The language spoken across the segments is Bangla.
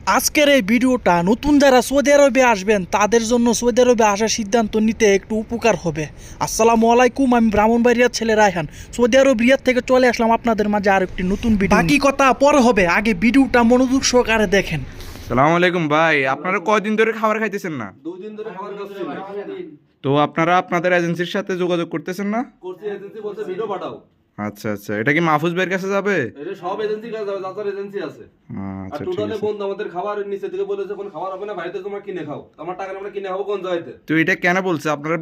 আজকের এই ভিডিওটা নতুন যারা সৌদি আরবে আসবেন তাদের জন্য সৌদি আরবে আসার সিদ্ধান্ত নিতে একটু উপকার হবে। আসসালামু আলাইকুম, আমি ব্রাহ্মণবাড়িয়ার ছেলে রায়হান। সৌদি আরব রিয়াদ থেকে চলে আসলাম আপনাদের মাঝে আর একটি নতুন ভিডিও। বাকি কথা পরে হবে, আগে ভিডিওটা মনোযোগ সহকারে দেখেন। সালামু আলাইকুম ভাই, আপনারা কয়দিন ধরে খাবার খাইতেছেন না? 2 দিন ধরে খাবার খাচ্ছি না। তো আপনারা আপনাদের এজেন্সির সাথে যোগাযোগ করতেছেন না? করছি, এজেন্সি বলছে ভিডিও পাঠাও। আচ্ছা আচ্ছা, এটা কি মাহফুজ ভাইয়ের কাছে যাবে? এটা সব এজেন্সি কাছে যাবে, যাচার এজেন্সি আছে। আর আচ্ছা ঠিক টোটালে আছে। বন্ধ আমাদের খাবার নিচে থেকে বলেছে কোন খাবার হবে না, বাইরে থেকে তোমরা কিনে খাও। আমার টাকা আমরা কিনে খাবো কোন জায়গাতে? তো এটা কেন বলছে? আপনারা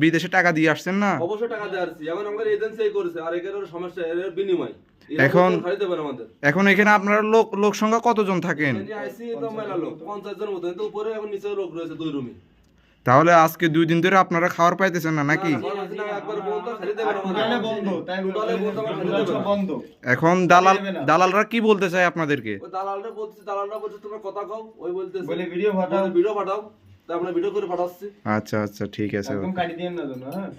বিদেশে টাকা দিয়ে আসছেন না? অবশ্যই টাকা দিয়ে আসছি, এখন আমাদের এজেন্সি করেছে আর এর সমস্যা এর বিনিময় এখন এখানে আপনারা লোক সংখ্যা কতজন থাকেন? আইসি তো মেলা লোক 50 জনের মতো, কিন্তু উপরে এখন নিচে লোক রয়েছে 2 রুমে। তাহলে আজকে 2 দিন ধরে আপনারা খাবার পাইতেছেন না নাকি? এখন দালালরা কি বলতে চায় আপনাদেরকে? দালালরা বলছে তোমরা কথা কও, ওই বলতেছে বলে ভিডিও পাঠাও, তাই আমরা ভিডিও করে পাঠাচ্ছি। আচ্ছা আচ্ছা ঠিক আছে। একদম কাটি দিয়েন না যেন। হ্যাঁ,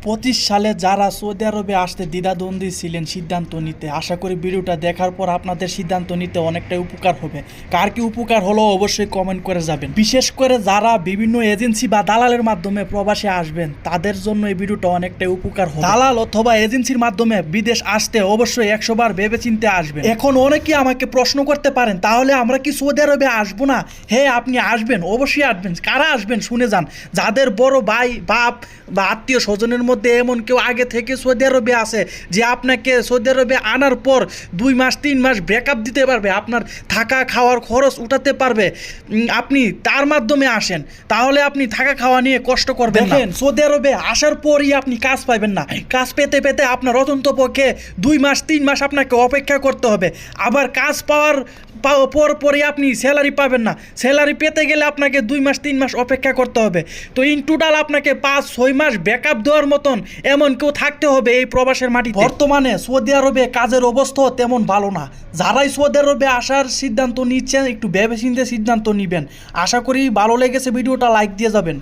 25 সালে যারা সৌদি আরবে আসতে দ্বিধাদ্বন্দ্বী ছিলেন সিদ্ধান্ত নিতে, আশা করি ভিডিওটা দেখার পর আপনাদের সিদ্ধান্ত নিতে অনেকটাই উপকার হবে। কার কি উপকার হলো অবশ্যই কমেন্ট করে যাবেন। বিশেষ করে যারা বিভিন্ন এজেন্সি বা দালালের মাধ্যমে প্রবাসে আসবেন তাদের জন্য এই ভিডিওটা অনেকটাই উপকার হবে। দালাল অথবা এজেন্সির মাধ্যমে বিদেশ আসতে অবশ্যই 100 বার ভেবেচিন্তে আসবেন। এখন অনেকেই আমাকে প্রশ্ন করতে পারেন, তাহলে আমরা কি সৌদি আরবে আসবো না? হ্যাঁ, আপনি আসবেন, অবশ্যই আসবেন। কারা আসবেন শুনে যান। যাদের বড় ভাই, বাপ বা আত্মীয় স্বজনের মধ্যে এমন কেউ আগে থেকে সৌদি আরবে আসে যে আপনাকে সৌদি আরবে আনার পর 2 মাস 3 মাস ব্যাকআপ দিতে পারবে, আপনার থাকা খাওয়ার খরচ উঠাতে পারবে, আপনি তার মাধ্যমে আসেন, তাহলে আপনি থাকা খাওয়া নিয়ে কষ্ট করবেন না। দেখেন, সৌদি আরবে আসার পরই আপনি কাজ পাবেন না। কাজ পেতে পেতে আপনার অত্যন্ত পক্ষে 2 মাস 3 মাস আপনাকে অপেক্ষা করতে হবে। আবার কাজ পাওয়ার পরে আপনি স্যালারি পাবেন না। স্যালারি পেতে গেলে আপনাকে 2 মাস 3 মাস অপেক্ষা করতে হবে। তো ইন টোটাল আপনাকে 5-6 মাস ব্যাকআপ দেওয়ার মতন এমন কেউ থাকতে হবে এই প্রবাসের মাটিতে। বর্তমানে সৌদি আরবে কাজের অবস্থাও তেমন ভালো না। যারাই সৌদি আরবে আসার সিদ্ধান্ত নিচ্ছেন একটু ভেবেচিন্তে সিদ্ধান্ত নেবেন। আশা করি ভালো লেগেছে ভিডিওটা লাইক দিয়ে যাবেন।